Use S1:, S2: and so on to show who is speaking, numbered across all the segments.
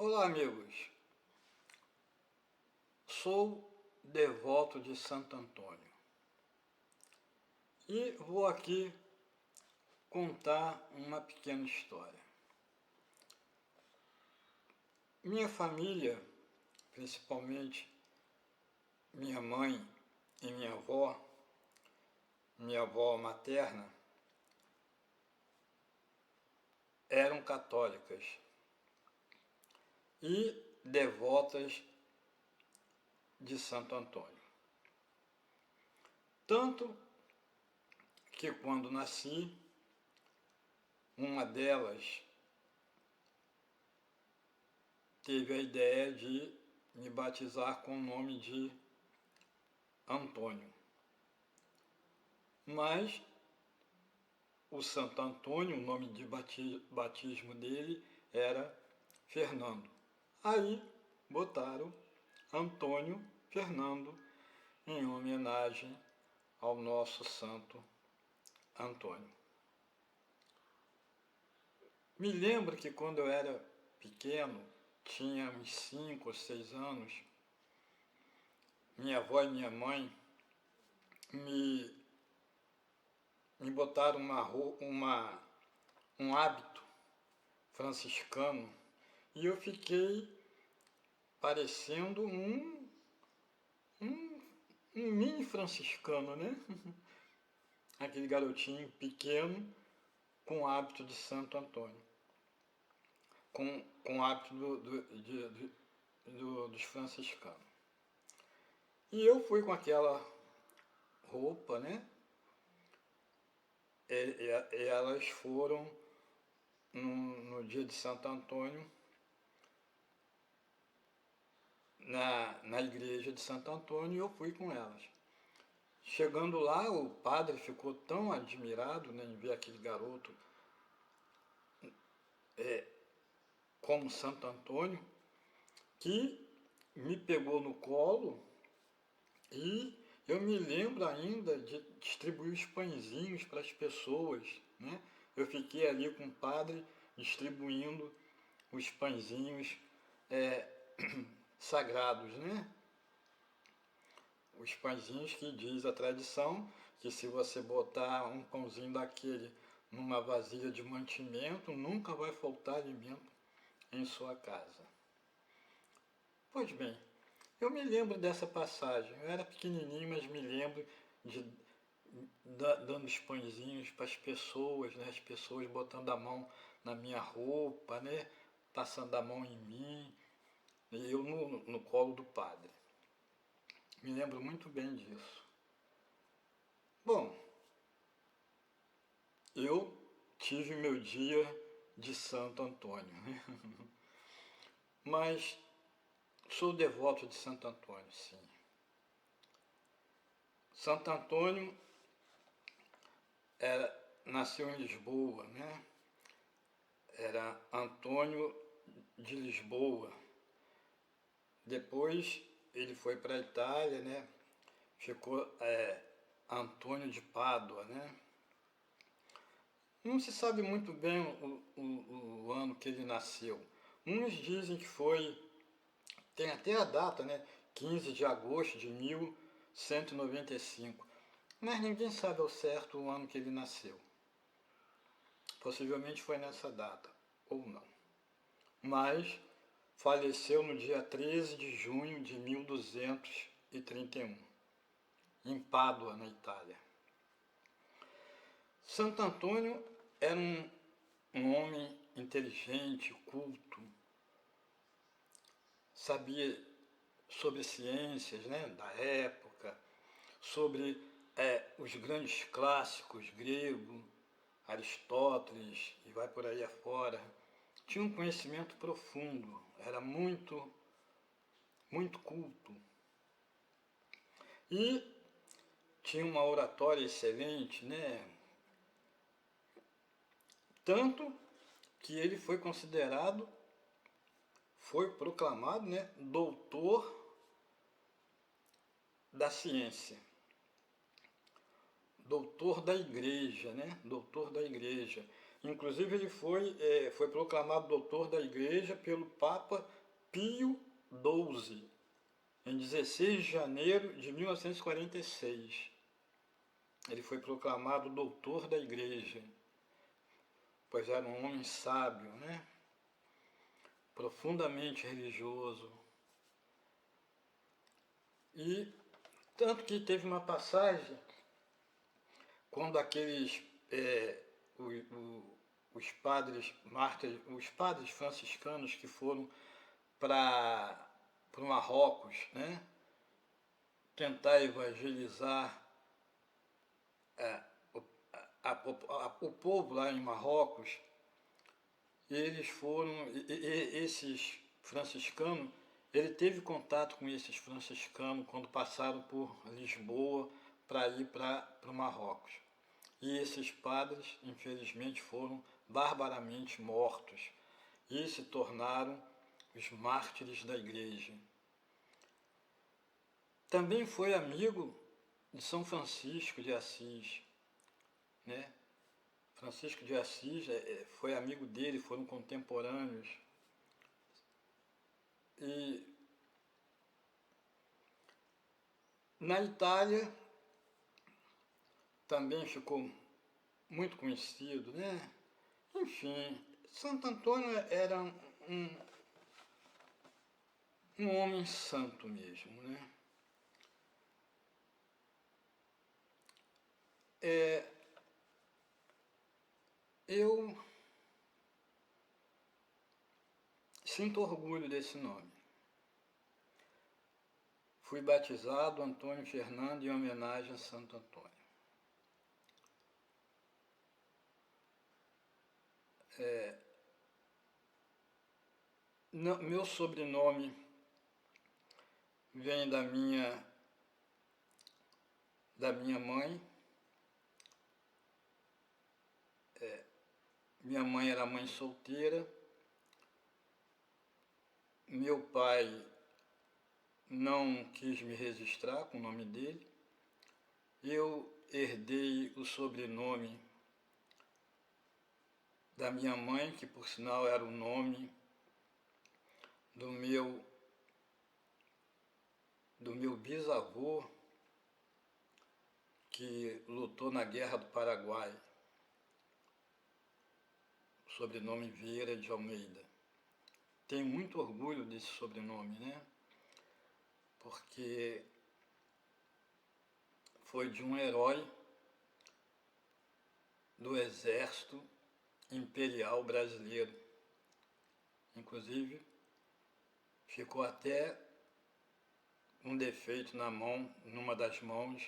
S1: Olá, amigos. Sou devoto de Santo Antônio e vou aqui contar uma pequena história. Minha família, principalmente minha mãe e minha avó materna, eram católicas e devotas de Santo Antônio. Tanto que quando nasci, uma delas teve a ideia de me batizar com o nome de Antônio. Mas o Santo Antônio, o nome de batismo dele era Fernando. Aí botaram Antônio Fernando em homenagem ao nosso Santo Antônio. Me lembro que quando eu era pequeno, tinha uns 5 ou 6 anos, minha avó e minha mãe me botaram um hábito franciscano e eu fiquei parecendo um mini franciscano, né? Aquele garotinho pequeno com o hábito de Santo Antônio, com o hábito dos franciscanos. E eu fui com aquela roupa, né? E elas foram no dia de Santo Antônio na igreja de Santo Antônio e eu fui com elas. Chegando lá, o padre ficou tão admirado, né, em ver aquele garoto como Santo Antônio, que me pegou no colo e eu me lembro ainda de distribuir os pãezinhos para as pessoas, né? Eu fiquei ali com o padre distribuindo os pãezinhos sagrados, né? Os pãezinhos que diz a tradição que se você botar um pãozinho daquele numa vasilha de mantimento, nunca vai faltar alimento em sua casa. Pois bem, eu me lembro dessa passagem. Eu era pequenininho, mas me lembro de dando os pãezinhos para as pessoas, né? As pessoas botando a mão na minha roupa, né? Passando a mão em mim, e eu no colo do padre. Me lembro muito bem disso. Bom, eu tive meu dia de Santo Antônio, né? Mas sou devoto de Santo Antônio, sim. Santo Antônio nasceu em Lisboa, né? Era Antônio de Lisboa. Depois ele foi para a Itália, né? Ficou Antônio de Pádua, né? Não se sabe muito bem o ano que ele nasceu. Uns dizem que foi, tem até a data, né? 15 de agosto de 1195. Mas ninguém sabe ao certo o ano que ele nasceu. Possivelmente foi nessa data, ou não. Mas faleceu no dia 13 de junho de 1231, em Pádua, na Itália. Santo Antônio era um homem inteligente, culto, sabia sobre ciências, né, da época, sobre os grandes clássicos grego, Aristóteles e vai por aí afora. Tinha um conhecimento profundo, era muito culto. E tinha uma oratória excelente, né? Tanto que ele foi considerado, foi proclamado, né, doutor da ciência, doutor da igreja, né? Doutor da igreja. Inclusive ele foi proclamado doutor da Igreja pelo Papa Pio XII, em 16 de janeiro de 1946. Ele foi proclamado doutor da Igreja, pois era um homem sábio, né? Profundamente religioso. E tanto que teve uma passagem quando aqueles os padres mártires, os padres franciscanos que foram para Marrocos, né, tentar evangelizar o povo lá em Marrocos, eles foram, esses franciscanos, ele teve contato com esses franciscanos quando passaram por Lisboa para ir para o Marrocos. E esses padres, infelizmente, foram barbaramente mortos e se tornaram os mártires da Igreja. Também foi amigo de São Francisco de Assis, né? Francisco de Assis foi amigo dele, foram contemporâneos. E na Itália também ficou muito conhecido, né? Enfim, Santo Antônio era um homem santo mesmo, né? Eu sinto orgulho desse nome. Fui batizado Antônio Fernando em homenagem a Santo Antônio. Meu sobrenome vem da minha mãe. Minha mãe era mãe solteira. Meu pai não quis me registrar com o nome dele. Eu herdei o sobrenome da minha mãe, que por sinal era o nome do meu bisavô, que lutou na Guerra do Paraguai, sobrenome Vieira de Almeida. Tenho muito orgulho desse sobrenome, né? Porque foi de um herói do Exército Imperial Brasileiro. Inclusive, ficou até um defeito na mão, numa das mãos,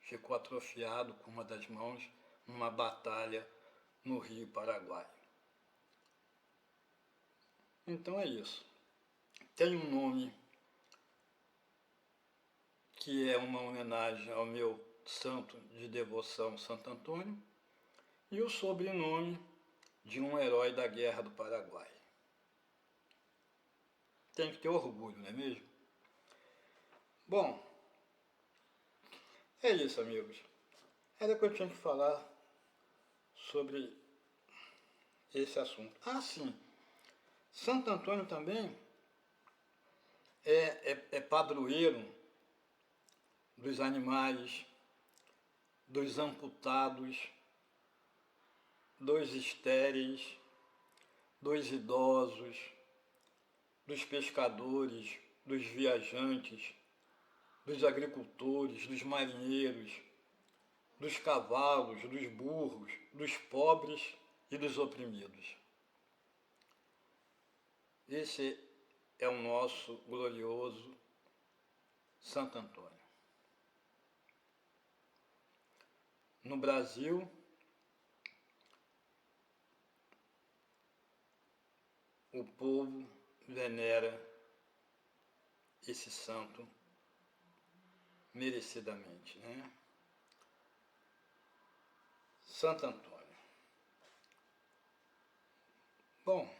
S1: ficou atrofiado com uma das mãos numa batalha no Rio Paraguai. Então é isso. Tem um nome que é uma homenagem ao meu santo de devoção, Santo Antônio, e o sobrenome de um herói da Guerra do Paraguai. Tem que ter orgulho, não é mesmo? Bom, é isso, amigos. Era o que eu tinha que falar sobre esse assunto. Ah, sim. Santo Antônio também é padroeiro dos animais, dos amputados, dos estéreis, dos idosos, dos pescadores, dos viajantes, dos agricultores, dos marinheiros, dos cavalos, dos burros, dos pobres e dos oprimidos. Esse é o nosso glorioso Santo Antônio. No Brasil, o povo venera esse santo merecidamente, né? Santo Antônio. Bom,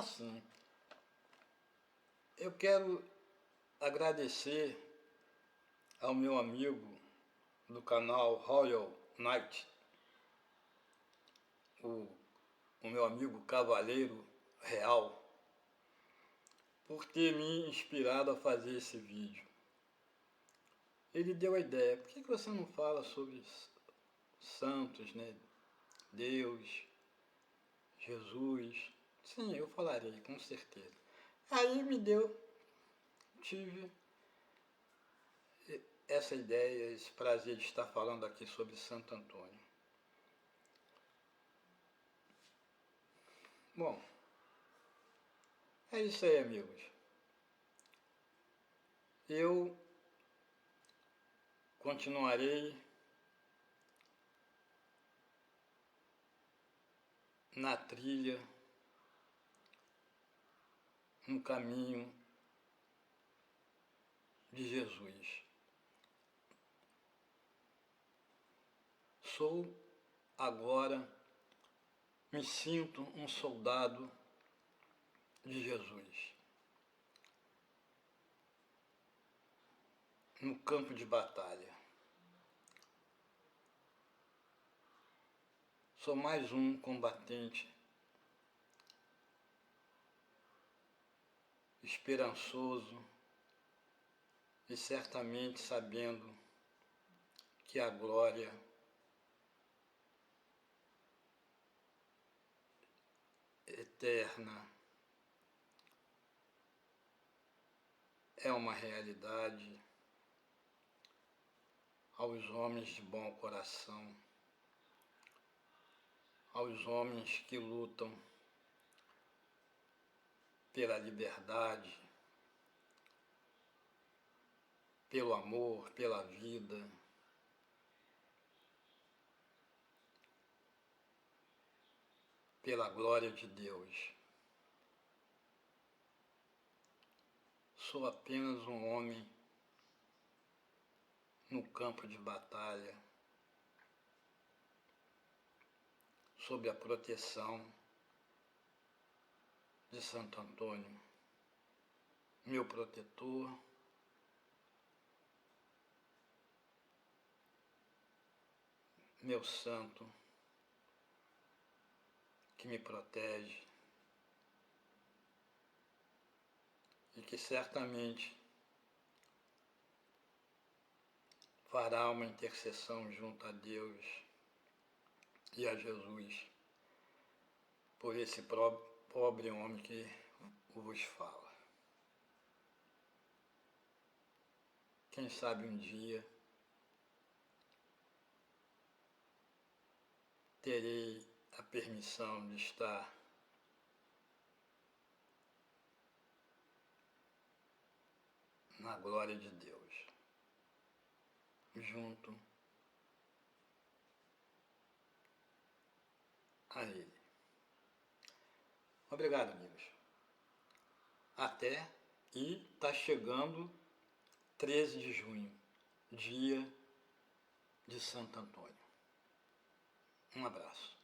S1: sim, eu quero agradecer ao meu amigo do canal Royal Knight, o meu amigo Cavaleiro Real, por ter me inspirado a fazer esse vídeo. Ele deu a ideia, por que você não fala sobre santos, né? Deus, Jesus? Sim, eu falarei, com certeza. Aí tive essa ideia, esse prazer de estar falando aqui sobre Santo Antônio. Bom, é isso aí, amigos. Eu continuarei na trilha, no caminho de Jesus. Agora me sinto um soldado de Jesus, no campo de batalha. Sou mais um combatente esperançoso e certamente sabendo que a glória eterna é uma realidade aos homens de bom coração, aos homens que lutam pela liberdade, pelo amor, pela vida, pela glória de Deus. Sou apenas um homem no campo de batalha, sob a proteção de Santo Antônio, meu protetor, meu santo, que me protege e que certamente fará uma intercessão junto a Deus e a Jesus por esse pobre homem que vos fala. Quem sabe um dia terei a permissão de estar na glória de Deus, junto a Ele. Obrigado, amigos. Até, e está chegando 13 de junho, dia de Santo Antônio. Um abraço.